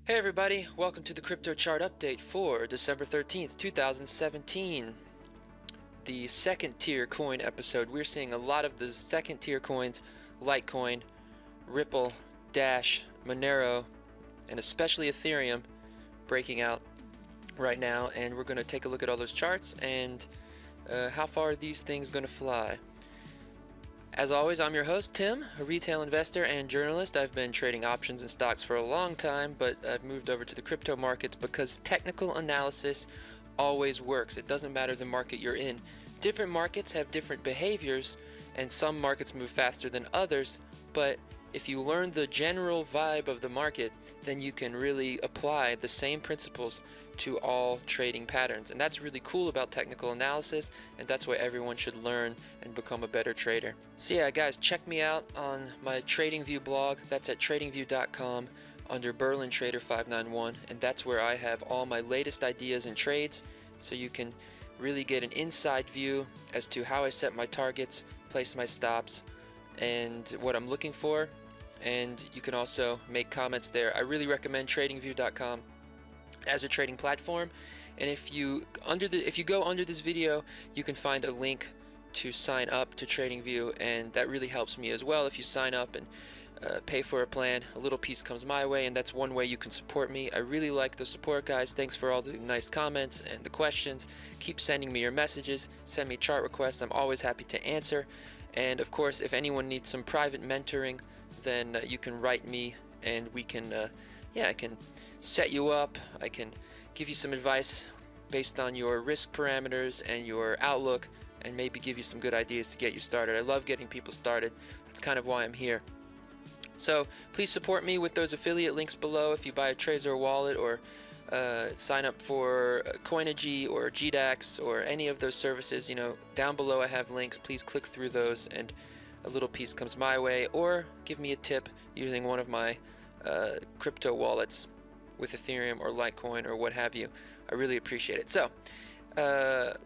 Hey everybody, welcome to the crypto chart update for December 13th, 2017. The second tier coin episode. We're seeing a lot of the second tier coins, Litecoin, Ripple, Dash, Monero, and especially Ethereum breaking out right now, and we're going to take a look at all those charts and how far are these things going to fly. As always, I'm your host, Tim, a retail investor and journalist. I've been trading options and stocks for a long time, but I've moved over to the crypto markets because technical analysis always works. It doesn't matter the market you're in. Different markets have different behaviors, and some markets move faster than others, but if you learn the general vibe of the market, then you can really apply the same principles to all trading patterns. And that's really cool about technical analysis, and that's why everyone should learn and become a better trader. So yeah, guys, check me out on my TradingView blog. That's at tradingview.com under Berlin Trader 591, and that's where I have all my latest ideas and trades, so you can really get an inside view as to how I set my targets, place my stops, and what I'm looking for. And you can also make comments there. I really recommend tradingview.com as a trading platform. And if you go under this video, you can find a link to sign up to TradingView, and that really helps me as well. If you sign up and pay for a plan, a little piece comes my way, and that's one way you can support me. I really like the support, guys. Thanks for all the nice comments and the questions. Keep sending me your messages. Send me chart requests. I'm always happy to answer. And of course, if anyone needs some private mentoring, then you can write me, and we can, I can set you up. I can give you some advice based on your risk parameters and your outlook, and maybe give you some good ideas to get you started. I love getting people started. That's kind of why I'm here. So please support me with those affiliate links below. If you buy a Trezor wallet or sign up for Coinbase or GDAX or any of those services, down below I have links. Please click through those, and a little piece comes my way, or give me a tip using one of my crypto wallets with Ethereum or Litecoin or what have you. I really appreciate it. So,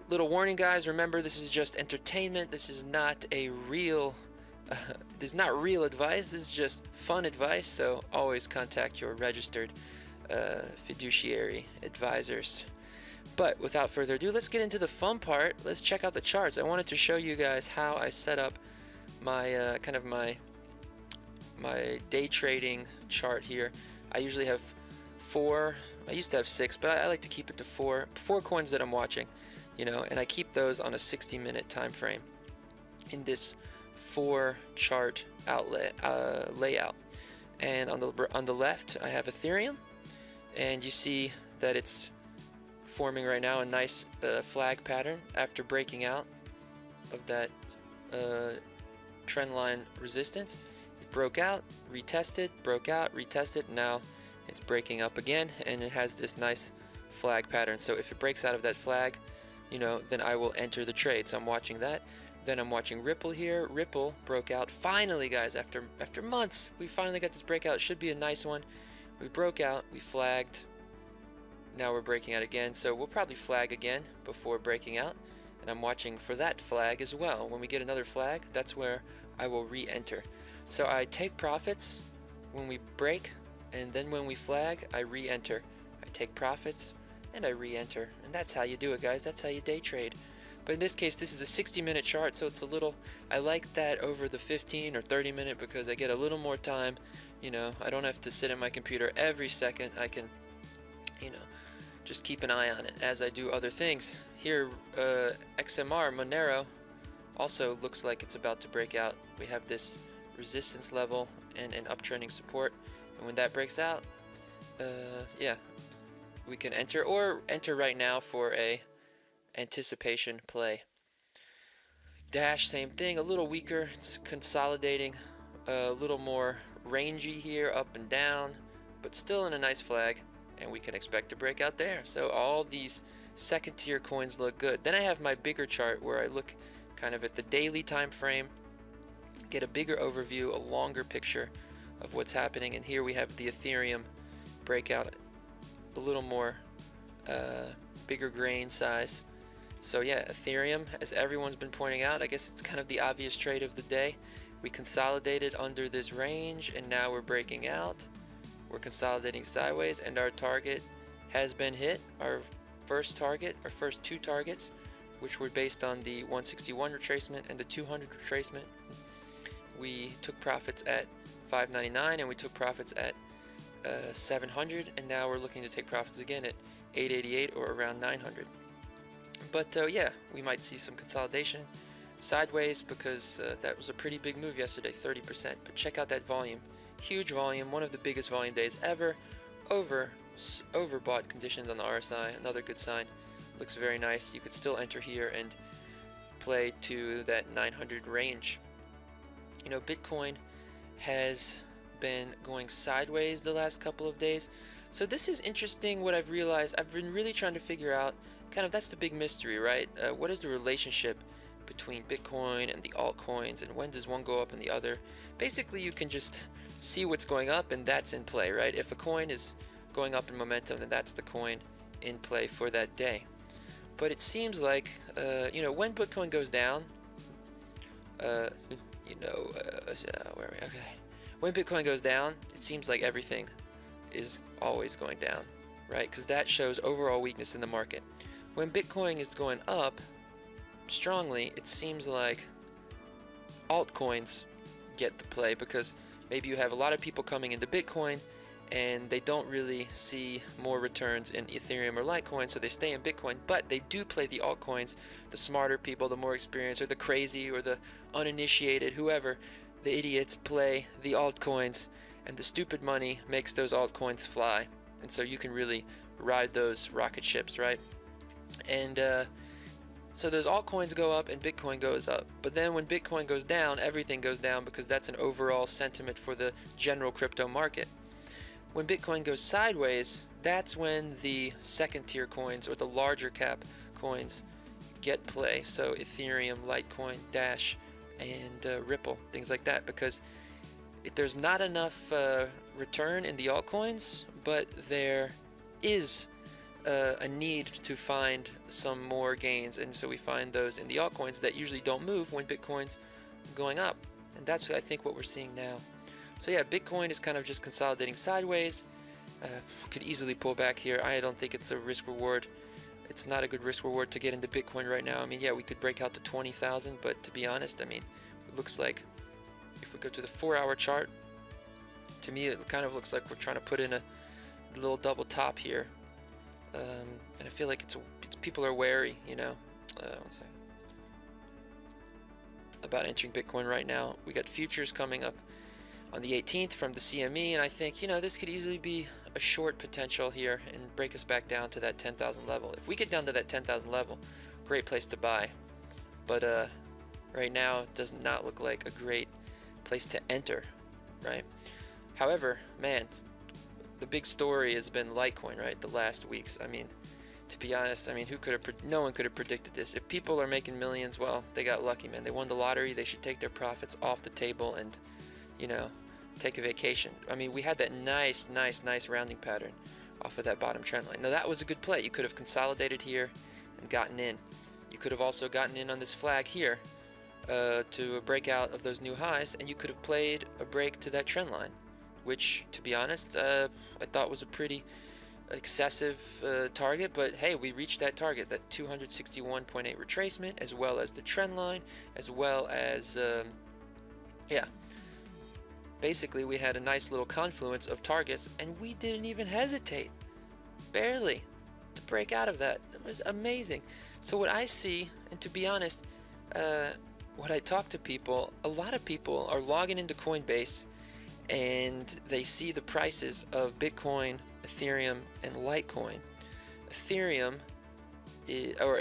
little warning, guys. Remember, this is just entertainment. This is not a real this is not real advice. This is just fun advice. So always contact your registered fiduciary advisors. But without further ado, let's get into the fun part. Let's check out the charts. I wanted to show you guys how I set up my my day trading chart here. I usually have 4. I used to have 6, but I like to keep it to 4 coins that I'm watching, and I keep those on a 60-minute time frame in this 4 chart layout. And on the left, I have Ethereum, and you see that it's forming right now a nice flag pattern after breaking out of that trendline resistance. It broke out, retested, broke out, retested. Now it's breaking up again, and it has this nice flag pattern. So if it breaks out of that flag, then I will enter the trade. So I'm watching that. Then I'm watching Ripple here. Ripple broke out finally, guys. After months, we finally got this breakout. It should be a nice one. We broke out, we flagged. Now we're breaking out again. So we'll probably flag again before breaking out. And I'm watching for that flag as well. When we get another flag, that's where I will re-enter. So I take profits when we break, and then when we flag, I re-enter. I take profits and I re-enter. And that's how you do it, guys. That's how you day trade. But in this case, this is a 60-minute chart, so it's a little, I like that over the 15 or 30-minute because I get a little more time. I don't have to sit at my computer every second. I can, just keep an eye on it as I do other things. Here, XMR, Monero, also looks like it's about to break out. We have this resistance level and an uptrending support. And when that breaks out, we can enter, or enter right now for a anticipation play. Dash, same thing, a little weaker. It's consolidating, a little more rangy here, up and down, but still in a nice flag, and we can expect to break out there. So all these second tier coins look good. Then I have my bigger chart where I look kind of at the daily time frame, get a bigger overview, a longer picture of what's happening. And here we have the Ethereum breakout, a little more bigger grain size. So yeah, Ethereum, as everyone's been pointing out, I guess it's kind of the obvious trade of the day. We consolidated under this range, and now we're breaking out. We're consolidating sideways, and our target has been hit. Our first target, our first two targets, which were based on the 161 retracement and the 200 retracement. We took profits at 599 and we took profits at 700, and now we're looking to take profits again at 888 or around 900. But yeah, we might see some consolidation sideways because that was a pretty big move yesterday, 30%. But check out that volume, huge volume, one of the biggest volume days ever. Overbought conditions on the RSI, another good sign. Looks very nice. You could still enter here and play to that 900 range. You know, Bitcoin has been going sideways the last couple of days. So this is interesting. What I've realized, I've been really trying to figure out, kind of, that's the big mystery, right? What is the relationship between Bitcoin and the altcoins, and when does one go up and the other? Basically, you can just see what's going up, and that's in play, right? If a coin is going up in momentum, then that's the coin in play for that day. But it seems like, you know, when Bitcoin goes down, where are we? Okay. When Bitcoin goes down, it seems like everything is always going down, right? Because that shows overall weakness in the market. When Bitcoin is going up strongly, it seems like altcoins get the play, because maybe you have a lot of people coming into Bitcoin and they don't really see more returns in Ethereum or Litecoin, so they stay in Bitcoin, but they do play the altcoins. The smarter people, the more experienced, or the crazy, or the uninitiated, whoever, the idiots play the altcoins, and the stupid money makes those altcoins fly. And so you can really ride those rocket ships, right? And so those altcoins go up and Bitcoin goes up. But then when Bitcoin goes down, everything goes down, because that's an overall sentiment for the general crypto market. When Bitcoin goes sideways, that's when the second tier coins, or the larger cap coins, get play. So Ethereum, Litecoin, Dash, and Ripple, things like that, because there's not enough return in the altcoins, but there is a need to find some more gains, and so we find those in the altcoins that usually don't move when Bitcoin's going up, and that's I think what we're seeing now. So yeah, Bitcoin is kind of just consolidating sideways. Could easily pull back here. I don't think it's a risk reward. It's not a good risk reward to get into Bitcoin right now. I mean, yeah, we could break out to 20,000, but to be honest, I mean, it looks like if we go to the 4-hour chart, to me it kind of looks like we're trying to put in a little double top here. And I feel like people are wary, you know. One second. About entering Bitcoin right now. We got futures coming up on the 18th from the CME, and I think, you know, this could easily be a short potential here and break us back down to that 10,000 level. If we get down to that 10,000 level, great place to buy. But right now it does not look like a great place to enter, right? However, man, the big story has been Litecoin, right? The last weeks. I mean, to be honest, I mean, no one could have predicted this. If people are making millions, well, they got lucky, man. They won the lottery. They should take their profits off the table and, you know, take a vacation. I mean, we had that nice rounding pattern off of that bottom trend line. Now, that was a good play. You could have consolidated here and gotten in. You could have also gotten in on this flag here to a breakout of those new highs, and you could have played a break to that trend line, which, to be honest, I thought was a pretty excessive target. But hey, we reached that target, that 261.8 retracement, as well as the trend line, as well as yeah, basically we had a nice little confluence of targets, and we didn't even hesitate, barely, to break out of that. It was amazing. So what I see, and to be honest, when I talk to people, a lot of people are logging into Coinbase and they see the prices of Bitcoin, Ethereum, and Litecoin. Ethereum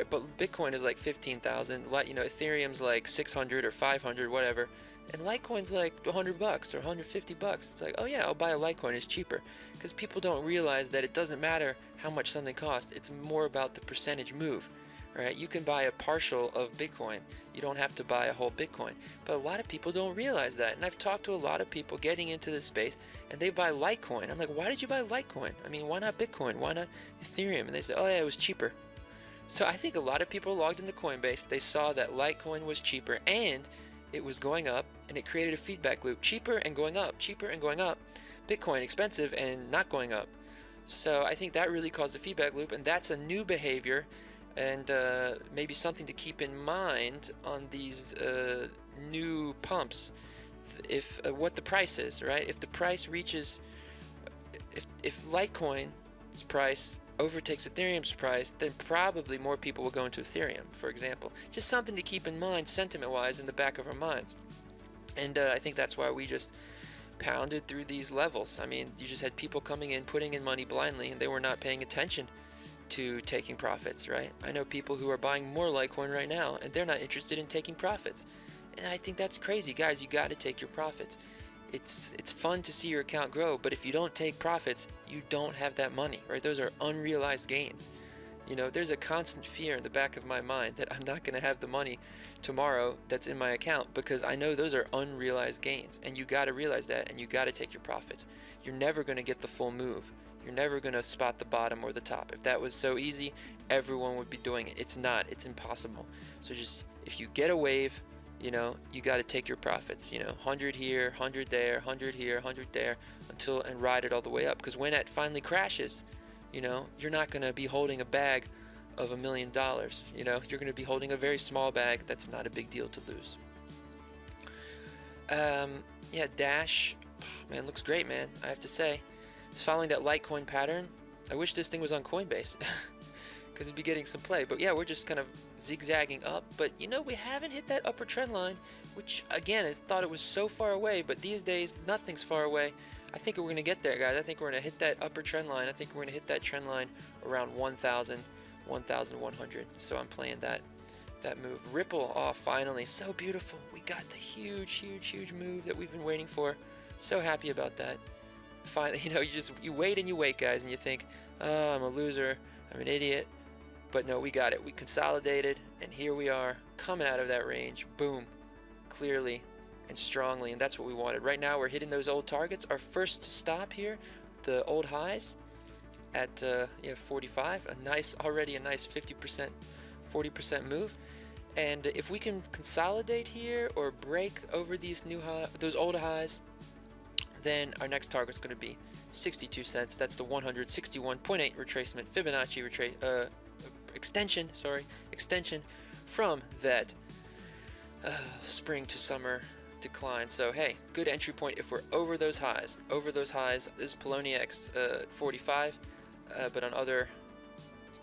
but Bitcoin is like 15,000. You know, Ethereum's like 600 or 500, whatever, and Litecoin's like $100 or $150. It's like, oh yeah, I'll buy a Litecoin. It's cheaper, because people don't realize that it doesn't matter how much something costs. It's more about the percentage move. Right? You can buy a partial of Bitcoin. You don't have to buy a whole Bitcoin. But a lot of people don't realize that. And I've talked to a lot of people getting into this space, and they buy Litecoin. I'm like, why did you buy Litecoin? I mean, why not Bitcoin? Why not Ethereum? And they say, oh yeah, it was cheaper. So I think a lot of people logged into Coinbase. They saw that Litecoin was cheaper, and it was going up, and it created a feedback loop. Cheaper and going up, cheaper and going up. Bitcoin expensive and not going up. So I think that really caused a feedback loop, and that's a new behavior, and maybe something to keep in mind on these new pumps. If what the price is, right? If the price reaches, if Litecoin's price overtakes Ethereum's price, then probably more people will go into Ethereum, for example. Just something to keep in mind sentiment-wise in the back of our minds. And I think that's why we just pounded through these levels. I mean, you just had people coming in, putting in money blindly, and they were not paying attention to taking profits, right? I know people who are buying more Litecoin right now, and they're not interested in taking profits. And I think that's crazy. Guys, you got to take your profits. It's fun to see your account grow, but if you don't take profits, you don't have that money, right? Those are unrealized gains. You know, there's a constant fear in the back of my mind that I'm not going to have the money tomorrow that's in my account, because I know those are unrealized gains, and you got to realize that, and you got to take your profits. You're never going to get the full move. You're never going to spot the bottom or the top. If that was so easy, everyone would be doing it. It's not. It's impossible. So just, if you get a wave, you know, you got to take your profits, you know, 100 here, 100 there, 100 here, 100 there, and ride it all the way up. Because when it finally crashes, you know, you're not going to be holding a bag of $1 million. You know, you're going to be holding a very small bag. That's not a big deal to lose. Yeah, Dash, man, looks great, man. I have to say, it's following that Litecoin pattern. I wish this thing was on Coinbase, because it'd be getting some play. But yeah, we're just kind of zigzagging up. But you know, we haven't hit that upper trend line, which again, I thought it was so far away. But these days, nothing's far away. I think we're going to get there, guys. I think we're going to hit that upper trend line. I think we're going to hit that trend line around 1,000, 1,100. So I'm playing that move. Ripple, oh, finally, so beautiful. We got the huge move that we've been waiting for. So happy about that. Finally, you know, you wait and you wait, guys, and you think, oh, I'm a loser, I'm an idiot. But no, we got it. We consolidated, and here we are coming out of that range. Boom, clearly and strongly, and that's what we wanted. Right now, we're hitting those old targets. Our first stop here, the old highs at 45. Already a nice 50%, 40% move. And if we can consolidate here or break over these those old highs, then our next target is going to be 62 cents. That's the 161.8 retracement Fibonacci extension from that spring to summer decline. So hey, good entry point if we're over those highs. This is Poloniex 45, but on other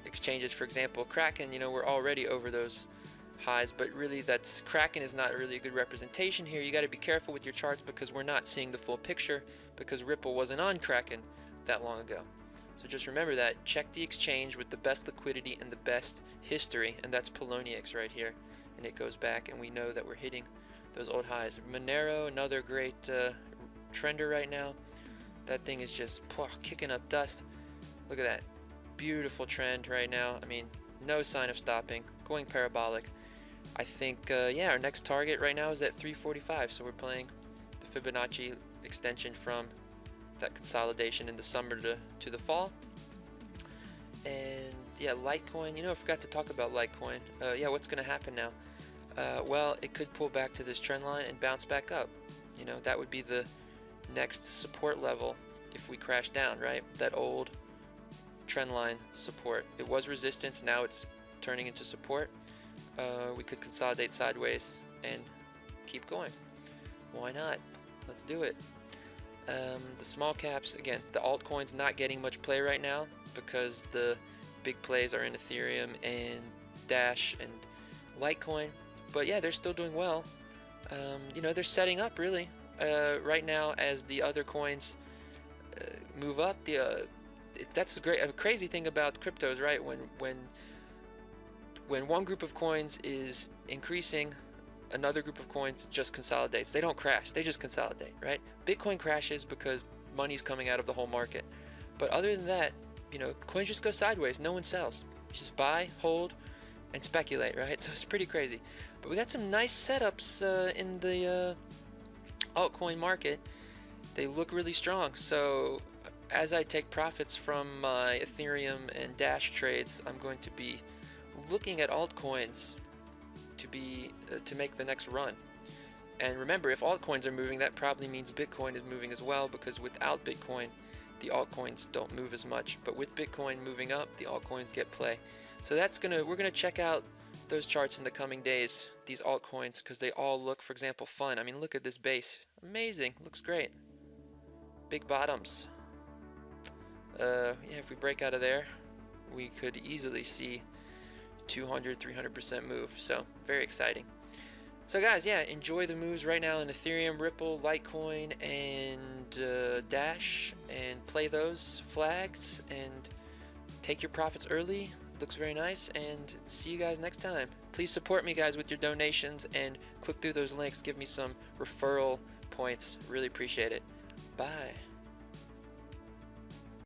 exchanges, for example, Kraken, you know, we're already over those highs, but really Kraken is not really a good representation here. You got to be careful with your charts, because we're not seeing the full picture, because Ripple wasn't on Kraken that long ago. So just remember that. Check the exchange with the best liquidity and the best history, and that's Poloniex right here, and it goes back, and we know that we're hitting those old highs. Monero, another great trender right now. That thing is just kicking up dust. Look at that beautiful trend right now. I mean, no sign of stopping, going parabolic. I think, yeah, our next target right now is at 345, so we're playing the Fibonacci extension from that consolidation in the summer to the fall. And yeah, Litecoin, you know, I forgot to talk about Litecoin. Yeah, what's going to happen now? Well, it could pull back to this trend line and bounce back up. You know, that would be the next support level if we crash down, right? That old trend line support. It was resistance, now it's turning into support. We could consolidate sideways and keep going. Why not? Let's do it. The small caps, again, the altcoins not getting much play right now because the big plays are in Ethereum and Dash and Litecoin. But yeah, they're still doing well. You know, they're setting up really right now as the other coins move up. That's a crazy thing about cryptos, right? When one group of coins is increasing, another group of coins just consolidates. They don't crash, they just consolidate, right? Bitcoin crashes because money's coming out of the whole market. But other than that, you know, coins just go sideways, no one sells. You just buy, hold, and speculate, right? So it's pretty crazy. But we got some nice setups in the altcoin market. They look really strong. So as I take profits from my Ethereum and Dash trades, I'm going to be looking at altcoins to make the next run. And remember, if altcoins are moving, that probably means Bitcoin is moving as well, because without Bitcoin, the altcoins don't move as much. But with Bitcoin moving up, the altcoins get play. So we're gonna check out those charts in the coming days, these altcoins, because they all look, for example, fun. I mean, look at this base. Amazing, looks great. Big bottoms. Yeah, if we break out of there, we could easily see 200, 300% move. So very exciting. So guys, yeah, enjoy the moves right now in Ethereum, Ripple, Litecoin, and Dash, and play those flags and take your profits early. Looks very nice, and see you guys next time. Please support me, guys, with your donations, and click through those links. Give me some referral points. Really appreciate it. Bye.